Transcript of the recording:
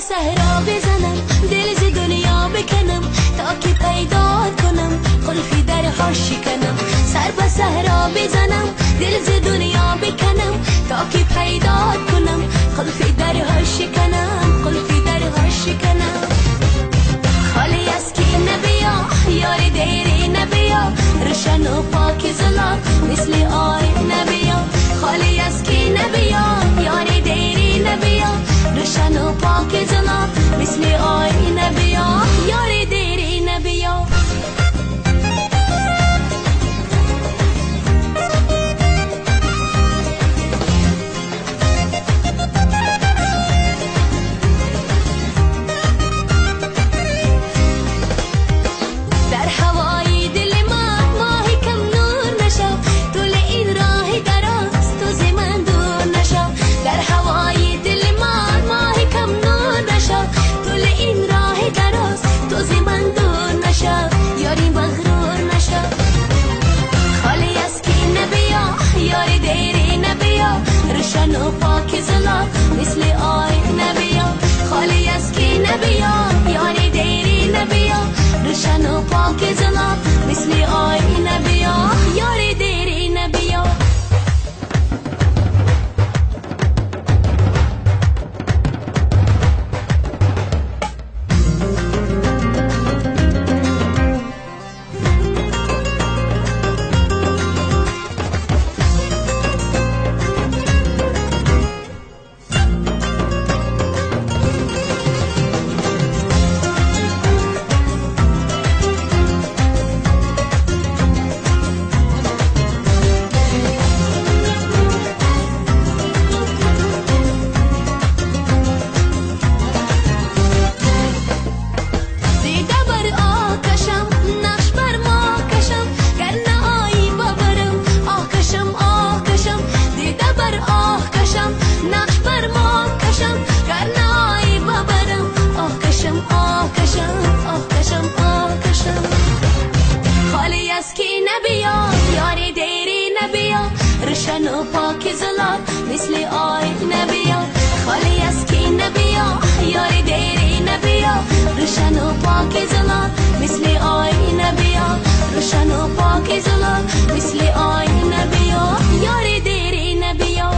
صحرا بزنم دل ز دنیا بکنم تا که پیدا کنم قلفی درها شکنم سر به صحرا بزنم دل ز دنیا بکنم تا که پیدا کنم قلفی درها شکنم قلفی درها شکنم خالی از کی نبیا یار دیری نبیا روشن و پاک زلا مثل آی نبیا خالی از کی نبیا یار دیری نبیا روشن و پاک زلا مثل آی نبیا یار دیری نبیا در هوای دل ما ماهی کم نور نشو طول این راه دراز تو ز من دور نشو در هوای دل ما ماهی کم نور نشو طول این راه دراز تو ز من دور نشو یاری مغرور نشو خالی از کی نبیا یاری دیری نبیا روشن و پاک زلا مثل آی نبیا خالی از کی نبیا یاری دیری نبیا روشن و پاک زلا مثل آی نبیا یاری دیری نبیا روشن و پاک زلا مثل آی نبیا خالی از کی نبیا یاری دیری نبیا روشن و پاک زلا مثل آی نبیا روشن و پاک زلا مثل آی نبیا یاری دیری نبیا